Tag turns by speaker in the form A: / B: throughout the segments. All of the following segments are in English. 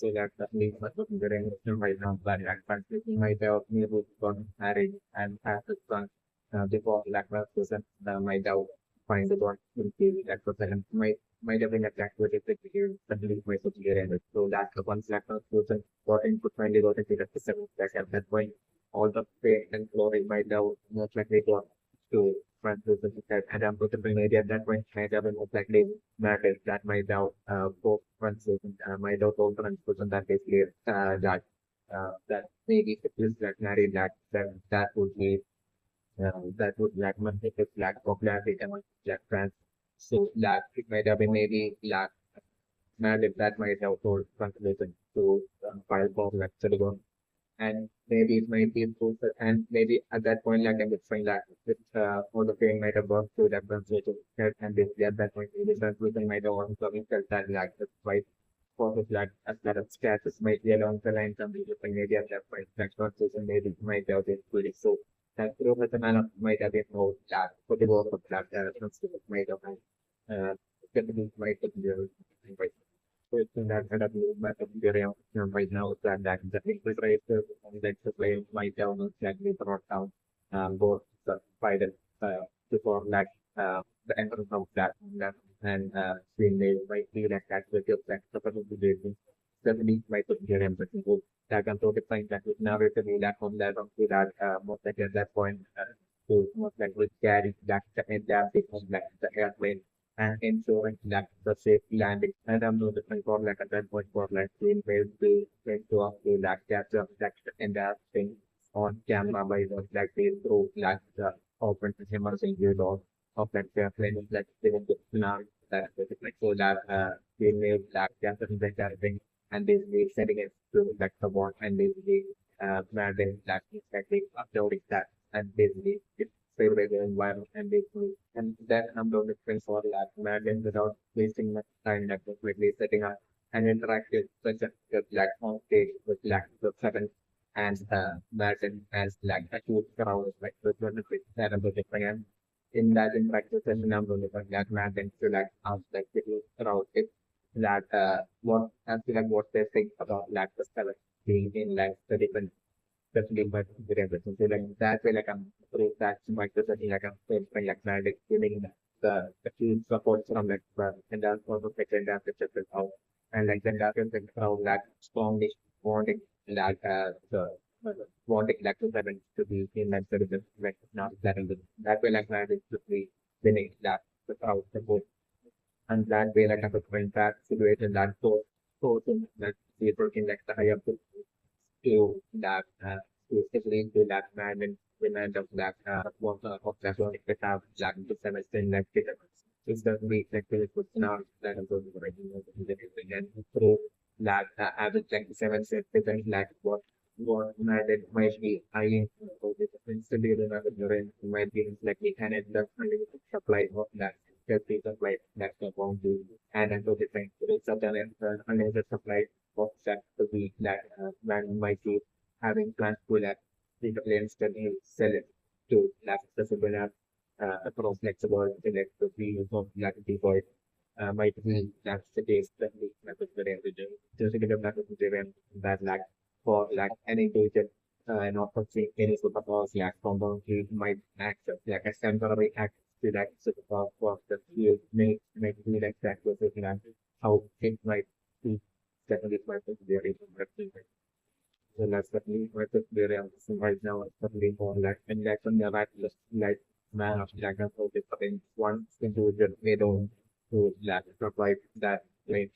A: so that the lead was during right now, but like might have me who got married and has a son before like that person might have find the one in TV that person might have been attacked with it here suddenly my superior ended. So that the once like that person got input finally got into the system that at that point all the pain and glory might have most likely got to Francis and I'm going to bring idea at that point might have been most likely matters that might have both Francis and might have told Francis and that basically that maybe if it is like married that would be that would like make it lack popularity among black fans. So that it might have been maybe lack married that might have told Francis to file for like Silicon and maybe it might be improved and maybe at that point like I would find that with all the pain might have gone through that translated and basically at that point maybe translation might have also felt that like that's quite process like as that of status might be along the lines of the maybe at that point that translation maybe might have been really so that professional might have been more that for the work of that translation might have uh definitely might have been person that had a movement of Ethereum right now is that the English racer and the play my down exactly brought down both the Biden before like the entrance of that and seeing they might be like that with your like the possibility certainly might put Ethereum but people that can sort of find that with now it's that from that up to that most like at that point to most like with carry that and that becomes like the airplane and ensuring that the safe landing. And I'm not looking for like a 10.4 like team will be going to up to like capture that and that thing on camera by the like they through like the open camera single door of like the plane like they want to now that like so that they made like capture that thing and basically setting it to like the board and basically managing that exactly uploading that and basically it's favorite environment and basically and then I'm going to print for that Madden without wasting much time like quickly setting up an interactive session with like on stage with like the seven and Madden as like a huge crowd like with one quick set of the different in that interactive session I'm going to put that Madden to like ask like the huge crowd if that what as to like what they think about like the seven being in like the different especially by the reference. So like that way, like I'm through that Microsoft, like I'm feeling like that, like giving the team support from like and then also second that the chapter out and like then that is like strongly wanting that wanting like to seven to be in like the like not that in the that way like that is to be winning that without support and that way like I'm going back situation that so that is working like the higher to that specifically to that man and women of that water of that one if have that to semester like it's the week like it was now that I'm going to write and through that average like 7 cents like what man might be I instantly remember during might be like we can end up supply of that just because like that's the boundary and then to different it's a unlimited supply of that to be that man might be having plans to that the plans can sell it to that accessible across flexible internet to be of that default might be that's the case that we method very original. Just to get a method that like for like any agent and also see any superpower like combo you might access like a temporary access to that superpower for the field make me like that with it and how it might be definitely might be very interesting. So that's definitely might be very interesting right now, especially for like and like on the right list like man of like so different one individual they don't to like provide that range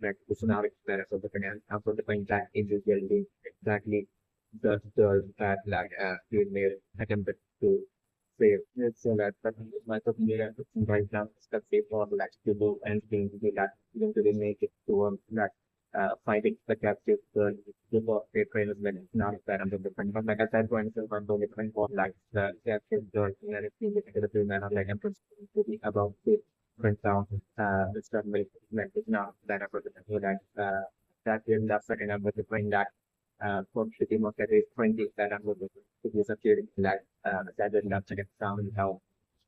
A: like the scenario that so different and also define that individually exactly the that like you made attempted to say so that my opinion right now especially for like to do anything to do that eventually make it to that finding the captive the the trainers when it's not that under different but like I said for instance I'm going different for like the captive the the man like I'm to be about it print down it's not like it's not that ever that that in that second I'm going to bring that for city market is 20 that I'm looking to be securing that that is not second sound how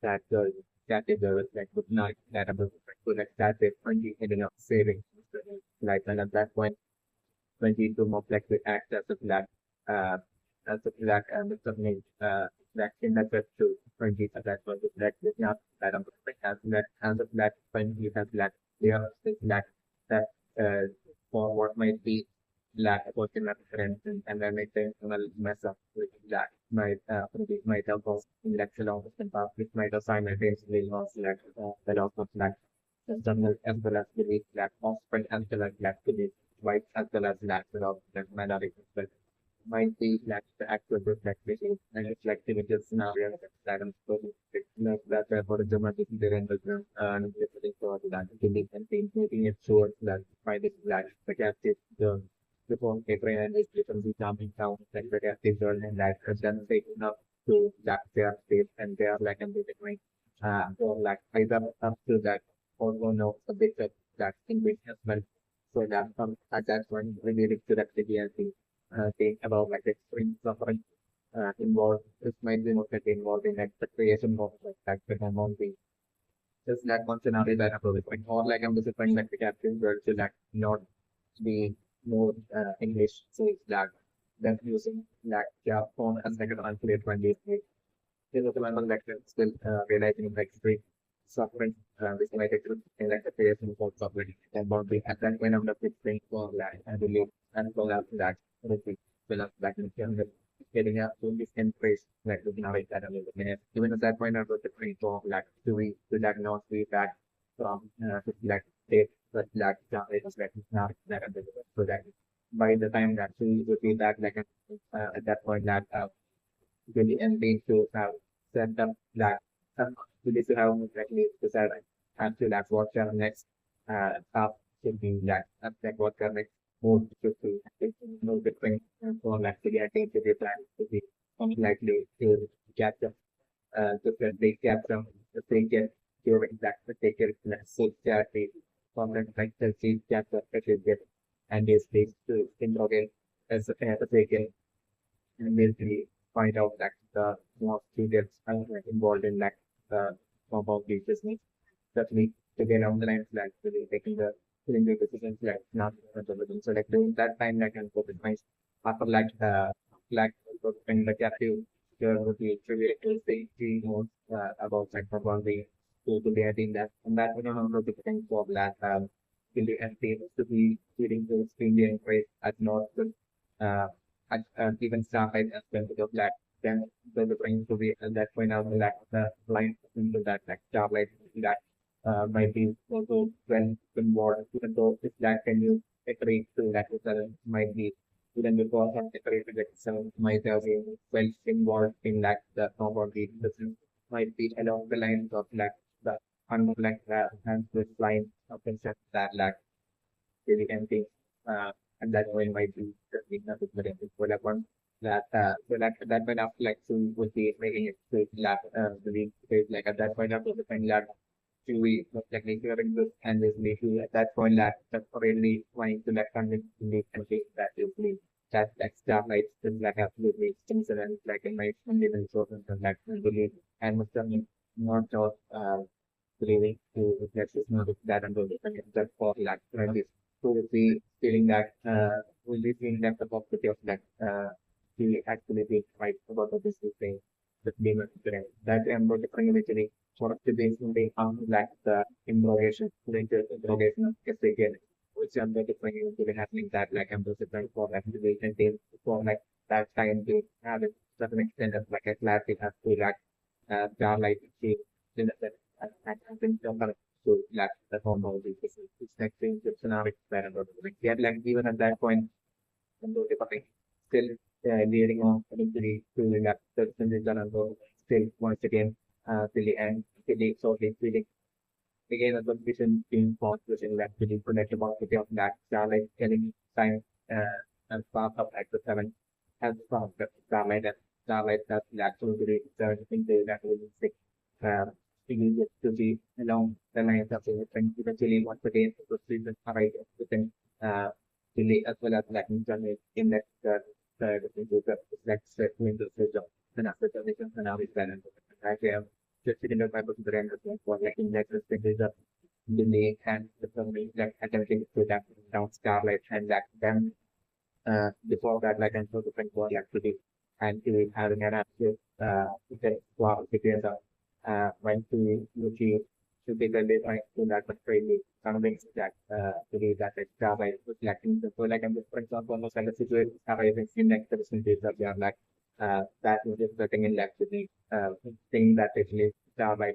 A: that is the like good night that I'm looking for that that is 20 ending up saving like and at that point 20 to more like to act as a flag and submit flag in that web to 20 so that was the flag with not that of as a flag when you have flag there is flag that for what might be black portion of friends and then make the internal mess up with black might help us in lecture long and path which might assign eventually lost like the loss of black journal as well as the black offspring as well as black to the white as well as black without the minority but might be like the actual reflection and reflectivity scenario that I'm supposed to that for the dramatic and the and for that building and making it sure that by this black the captive the phone paper and this different jumping down like the captive girl and that then taking up to that their space and they are like and they so like either up to that or no a bit of that English as well. So that at that point related to that the think about like the extreme suffering involved. This might be not get involved in like the creation of like the hormone being just like one scenario that I'm like or like I'm just like the captain girl to like not be more English. So it's like them using like their phone as like an unpaid when they this is the one like still realizing like extreme suffering which might actually like the creation of suffering and boundary at that point I'm not fixing for like I believe and go after that anything will not back in the getting out to this embrace like looking at that a little bit. Even at that point I was the point for like to diagnose we back from like state but like it was like not that available. So that by the time that we would be back like at that point that really need to have set up that we need to have exactly to set to that what your next up should be that like what your next move to know the thing for like to get into the plan to be likely to get them to they get them if they get your exact take it so charity from the like the get the get and this leads to interrogate as a taken and basically find out that the more students are involved in like the compound business that need to get on the line like really taking the decisions like not so like during that time like and focus my after like when the captive there would be really more about like probably to the idea that and that we don't know the potential of that really and to be feeling the Indian race at not uh even started as well because that then the brain to be at that point of the lack the line into that like starlight that might be also when war even though if that can you agree to that might be even before that agree to that so might have been well involved in that the compound business might be along the lines of like the unlike that and this line of concept that like really empty and that point might be the significant variable for that one that so that point after like so would be making it to lab the like at that point after the point lab to we like hearing this and this maybe at that point that really wanting to like convince the country that is me that like starlight still like absolutely things and like in my even so and like believe and must have not just believing to reflect this not that and that for like this so we'll be feeling that we'll be feeling that the possibility of that we actually be right about this thing that they were today. That about the eventually for today's they like the interrogation, later interrogation if they get which I'm going to bring into the happening that like I'm just for activation team for like that time to have it to an extent of like a class it has to like like she that I think so like the hormone it's like the scenario that I'm yet like even at that point and those departing still leading on eventually to that the and still once again till the end till the so it's really again a competition being forced within that really connect about the of that starlight getting time and spark up like the seven and spark the starlight that actually really thing that really sick to be along the lines of the eventually once again to proceed with right within really as well as like in that the next window system and after the mission and now it's better I have just in the Bible to the end of for like in that respect is the delay and the summary that attempting to that down starlight and that them before that, like I'm so different for the activity and to having an active wow between the when to achieve to take a bit to that but really something that to be that extra by reflecting the so like I'm just for example almost like a situation arising in like the percentage of your like that is just getting in like to the thing that actually star by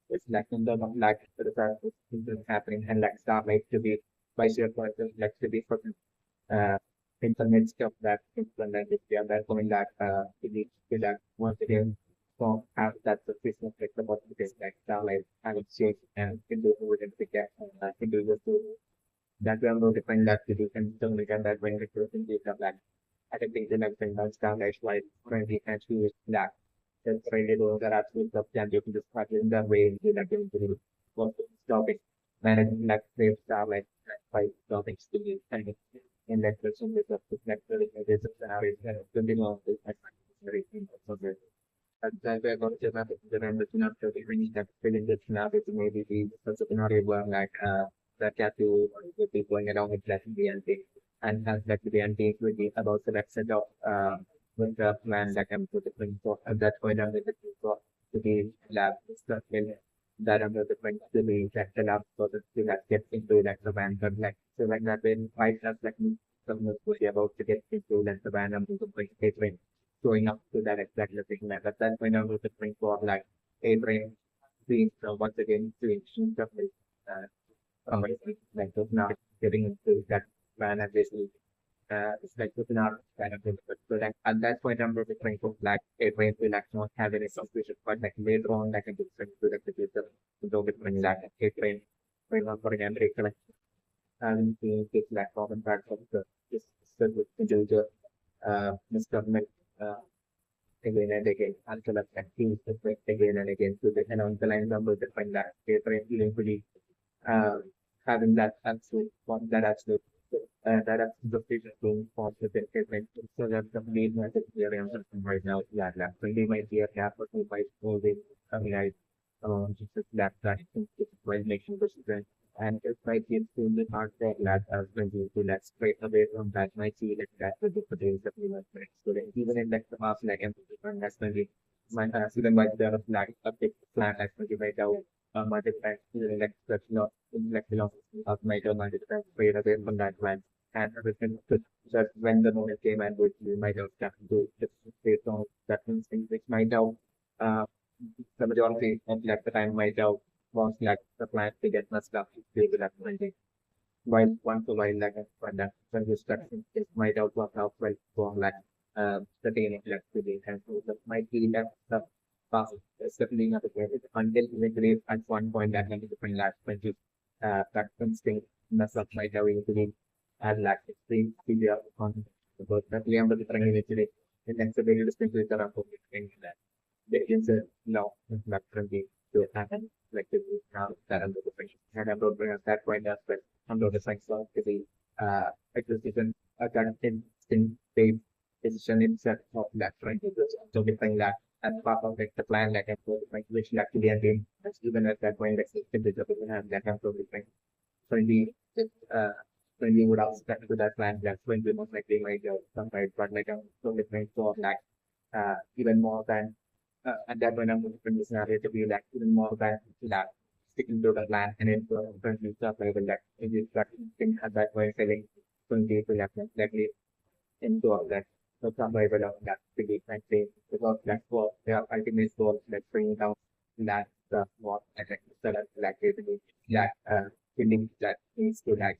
A: it's like in the like the result is happening and like star like to be by your person like to be uh, in the midst of that implement if we are there going that to that once again so have that sufficient flexibility like like and exchange and can do it and pick up can do this too. That we are no different that you can still make that when the person is like I think the next thing that's down like currently actually is that that's really those that actually the plan you can just practice in that way that you can do what topic managing like save like five topics to be and in that person with the lecture is a scenario and continue on this very important. At that way, about the map, the rendition after the ring that filling the scenario to maybe be such a scenario where like that you have to be going along with that BNT and has that BNT would be about selection of with the plan that I'm putting for at that point I'm looking for to be lab stuff in that I'm looking to be that the lab so that gets into that the band but like so like that when I have like some would be about to get into that the band I'm going showing up to that exact location at that point I was looking for like a brain being so once again doing stuff with like those not getting into that plan and basically it's like looking out kind of thing. But so like at that point I'm really trying to like a brain will actually not have any suspicion but like later on like I can just to like the go with when like a brain for example again recollect and to get like common parts of the this with the misgovernment again and again until a practice again and again so they can on the line number define that paper eventually uh, having that absolute one that absolute the patient being positive engagement so that the main message we are right now yeah that really might be a gap or we might hold it coming out just that well making the student and it might be extremely hard for that as when you do that straight away from that might see like that with the potential of the student even in like the math like and that's when we might student might develop like a big plan like when you might have multiple like that's not like of might or multiple straight away from that plan and everything just when the moment came and which we might have started to just based on that instinct which might have uh, the majority of like the time might have was like the plant to get messed up due to that planting. While once a while like when that when you start it might out work out well for like sustaining electricity and so that might be that stuff fast certainly not the case until eventually at one point that can be different like when you that instinct mess up might have eventually had like extreme severe consequences. But that we have the different eventually it ends up very distinctly the that there is a law that can be to happen like this is now that under the pressure. And I'm not bring up that point as well under the science law to the acquisition a kind of in state decision itself of that right. So define that as part of like the plan like which actually has been even at that point like the development and that have to be when we uh when we would ask that to that plan that's when we most likely might some right but like so different so that even more than and that when I'm looking this scenario to be like even more than that sticking to the plan and then currently stuff like that it is that thing at that point feeling couldn't to like exactly into all that. So survival of that to be frankly because that's what their ultimate goal that bringing down that what I think the activity that feeling that needs to like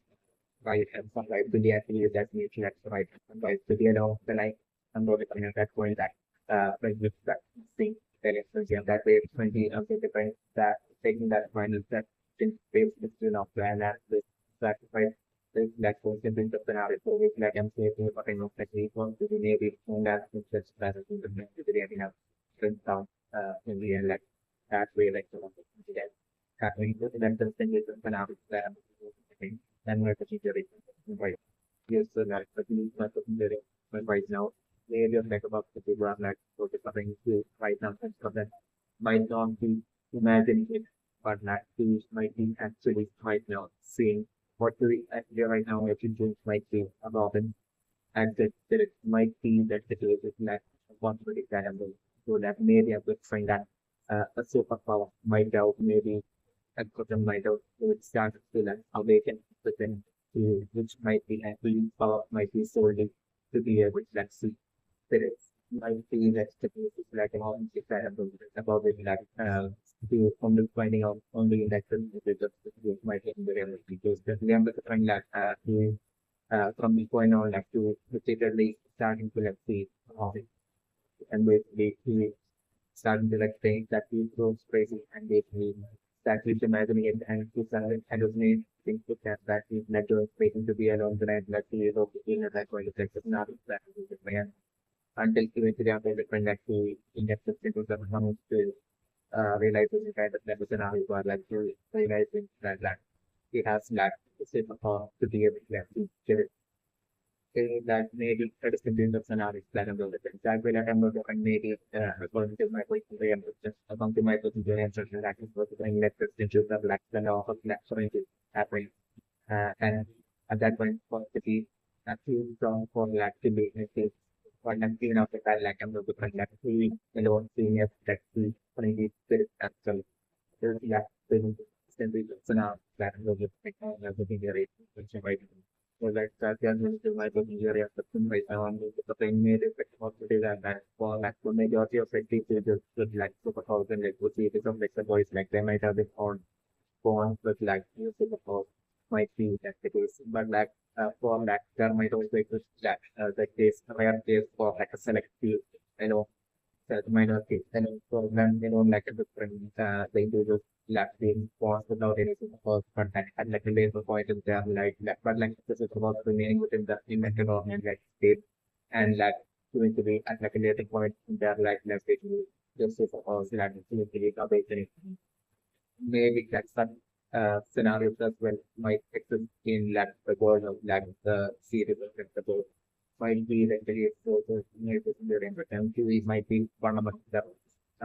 A: right and sometimes to the actually that needs to like right sometimes to the end of the night I'm going to at that point that when you that thing that is that way 20 of the different that taking that final step in space is enough to analyze sacrifice that person brings up scenario so it's like I'm saying but I know that we want to be maybe on that it's just that I think the really have strength down in the end like that way like the that happening to them the thing is the scenario that I'm thinking and we're considering right yes so that but we not considering but right now maybe of like about the program like so something to right now so that might not be imagining it but that is might be actually right now seeing what the idea right now if you might be about it and that it might be that the case is like possibility that so that maybe I could find that a superpower might have maybe a good might have would start to like awaken within to which might be actually power might be solely to be able to like see spirits might be that the case is like an object that about it like to only finding out only in that the might be in the reality because the remember the thing that from this point on like to repeatedly starting to like see and basically he starting to like think that he goes crazy and basically that he's imagining it and he started hallucinating things with that he's not doing waiting to be alone tonight that he is okay that going to take the snap that he is man until eventually after the friend that he gets into the comes to realizing kind of that was an article like realizing that he has lacked the same to be able to like, that maybe that is contained of scenarios that I'm going to think. That way, that I'm going to maybe according to my way and just according to my procedure and certain actions for the electric into the black and off of black sorry happening. And at that point, for to be actually strong for black to be for them clean out the like I'm going to find that we alone seeing if that we putting the spirit actually. There's yeah, there's simply scenario that I'm going to think of the rate, which I might so like that to my injury of the by the thing made it hospital and that for like the majority of it teachers with like super thousand like would see it some like the boys like they might have been born with like new superpowers might be that the case. But like for like there might also be that the case rare case for like a select field, you know, that minority. And so then they don't like a different they do just like being forced without any support contact and like a laser point in there like that. But like this is about remaining within the invented or like state and like going to be at like a later point in there like let's say just suppose like to awakening. Maybe that's some scenarios as well might exist in like the world of like the series of the book might be like the resources maybe during the time we might be one of the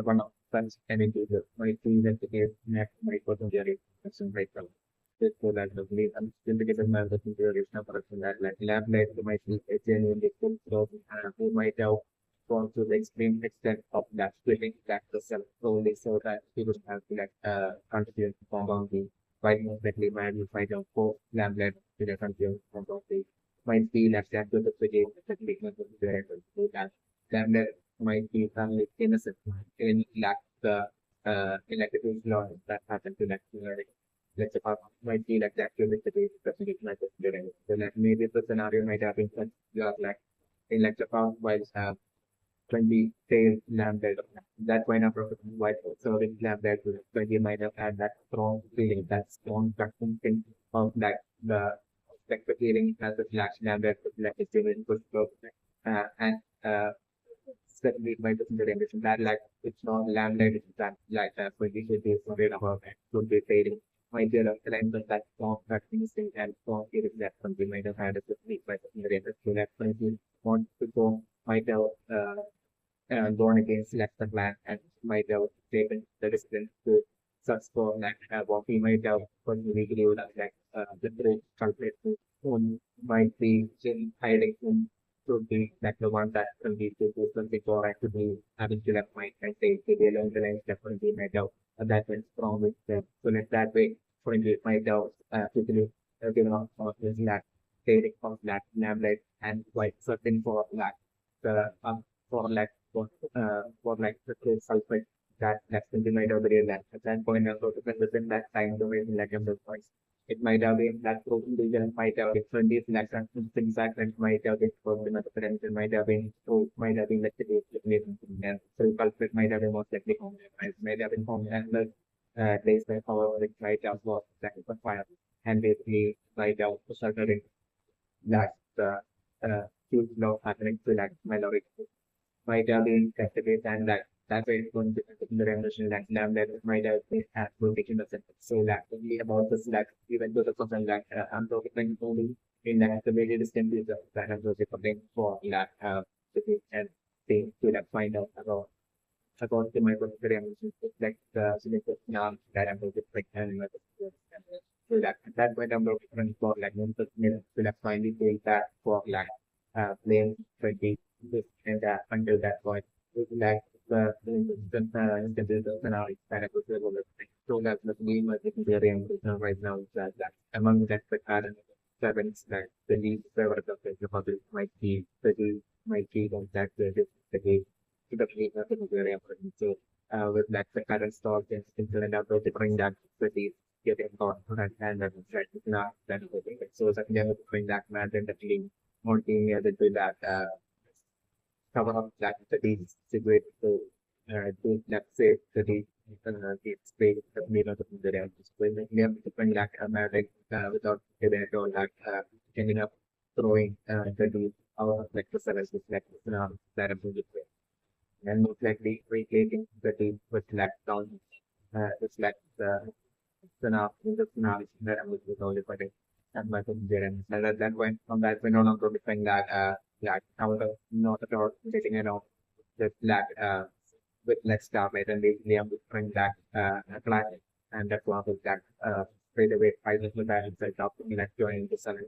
A: one of such an individual might be that the case next might go to the question right now. So that the lead and still the given man the consideration of person that like lab life might be a genuinely full so who might have gone to the extreme extent of that splitting that the cell only so that he would have to like contribute to compound the quite exactly man would find out for lab led to the contribute compound the might be left that to the game the treatment of the director so that lab led might be only innocent in lack the electrical law that happened to that let's say might be like that to the specific like during so like maybe the scenario might have been such you are like in like the past while 20 sales lambda. That kind of white serving lambda to 20 might have had that strong feeling, that strong custom thing of that the feeling as a flash lambda like it's given good scope and certainly by the generation that like it's not lambda it's that like when we should be worried about that could be fading. Might be a length of that strong custom thing and strong feeling that something might have had a specific by the generation. So that's when you want to go might have born against lesser man and might have taken the distance to such for like what we might have personally believed as like the great culprit who might be in hiding in should be like the one that can be to do something or actively having to left mind and say to be along the lines definitely might have that went strong with them. So like that way for indeed might have quickly given off of this that stating of that navlet and quite certain for that the for like for like the case sulfate that's been made over there that at that point also within that time domain like the points. It might have been that protein region might have been 20 selections things that might have been for the potential might have been so might have been like the and so culprit might have been most likely home might have been home and the place where however it might have was second fire and basically might have certain that huge law happening to like melodic might have been captivated and that way it's going to be the revolution that lambda might have been at rotation of sentence. So that only about this that even though the person that I'm talking only in that the very distant is that I'm talking for that and thing to that find out about the my revolution like the significant that I'm talking like and so that at that point I'm looking for like one to that finally take that for like blame 20 this and that until that point. It's like instances of scenarios that I could say about it. So that's the main variant right now is that among that the current sevens that the lead server of the public might be on that the game to the lead of the variant. So with that the current stock is incident out of different that the getting caught and that is not that so that they are doing that man and the team more team to that cover up that city situation. So, let's say city it's big, the middle of the day, when they have different like American without getting or like ending up throwing the out of like the service like that are moving way. And most likely recreating the team with like down it's like the now in the scenario that I was only putting and my parents. And at that point, from that point on, I'm noticing that like I was not at all getting it off just like with less stuff and basically I'm bring that apply and that's one of that straight away I just look at it like like joining the sun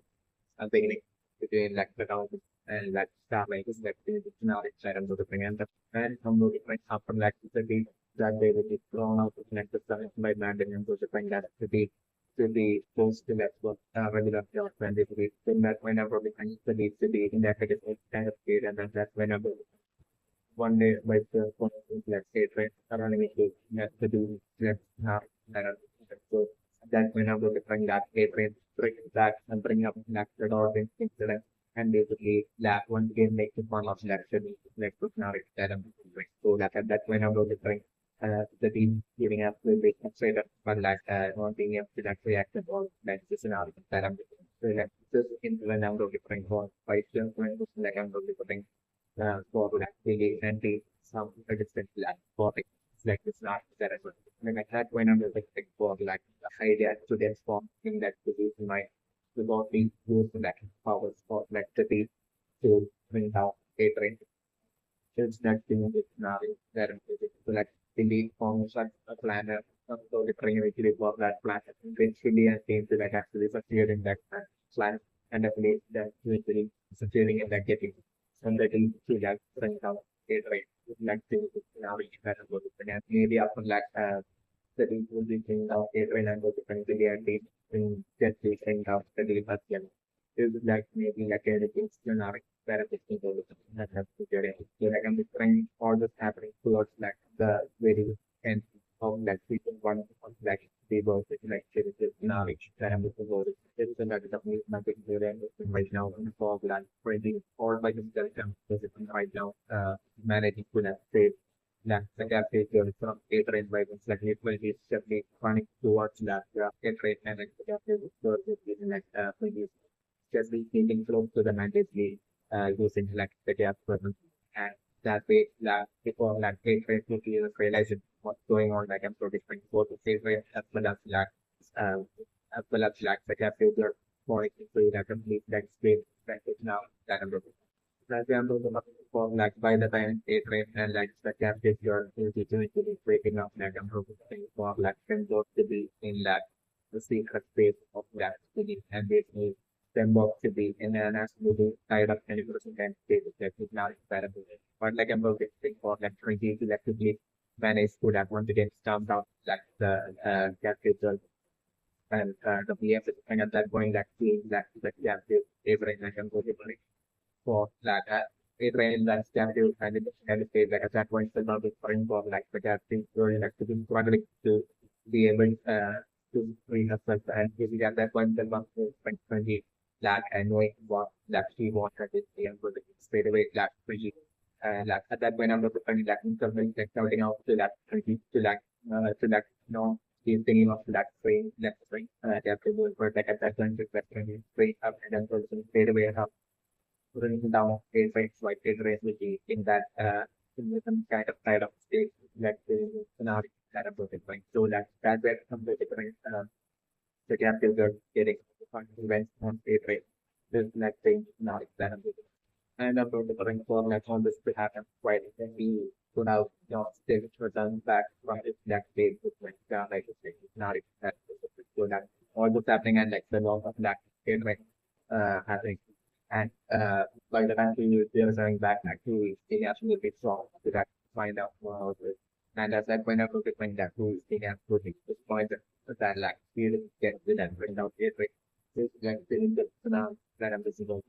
A: beginning between like the down and like start like this like the knowledge side and the thing and from the different happen like the day that they will be thrown out of like the sun by landing and those thing that to be close to that work regular job when they be then that whenever we can the need to be in that kind of state and then that's whenever one day by the phone let's say right running into that to do that so that whenever we bring that a train bring that and bring up that the organ incident and basically that one can make the fun of that should like personality that I'm doing. So that at that whenever we bring the team giving up will be straight up but like not being able to actually act or like the scenario that I'm doing. So like this into the number of different for five different like I'm putting for like really and the some different like for like this not that as well. When I had when I'm like for like the idea to then form in that position my the body use like power for like the team to bring out a train. It's that thing with now that so like the lead forms like a planner so the train actually for that planet eventually and came to like actually succeeding that planet and the place that eventually succeeding in that getting somebody to like bring out a train like the now each better go to the maybe after like the team will be bringing out a train and go to the and team in get the thing out the day but yeah is like maybe like a scenario where a technical that has to get it. So like I'm trying all this happening towards like the very end of like people one of like the work like the knowledge that I'm looking for. This is another company marketing right now in fog like printing or by themselves right now managing to like say like the gap is from a trade by like literally steadily running towards that a trade and like the gap is like previous just be thinking close to the mandatory using like the gap button and that way that before like a trade to realize what's going on like I'm so different both the same way um as well as like the gap filter for it to like complete like space that is now that I'm looking for example, the for like by the time a train and like the gap filter is usually breaking up like I'm looking for like can go to be in that the secret space of that city and basically them both to be in an absolutely tied up 20% and state that is not compatible. But like I'm looking for like 20 to actively manage to that one to get stumped out like the gap filter and the PM and at that point that seeing that the gap filter every like I'm looking for that a train that's captive and it says like at that point the not referring for like the captive or like to be struggling to be able to bring us like and maybe at that point the one is 2020 that and knowing what that she wanted to be able to straight away that pretty like at that point I'm looking for like something like shouting out to that to that you know he's thinking of that train captive but like at that point that train straight up and then person straight away running down a like a race which is in that in some kind of side of state that is scenario that about it going. So that where some of the different the captives are getting fun events on a race. This like thing now that about it. And about the current form like all this will happen quite can be put out stage return back from its next stage with like a stage now that so that all this happening and like the law of that state right happening and by the time they are coming back, actually, they absolutely strong to that find out more about it. And as I point out to different that tools, they can predict this point that like, we get with that, find out it, right? This like, that I'm visible.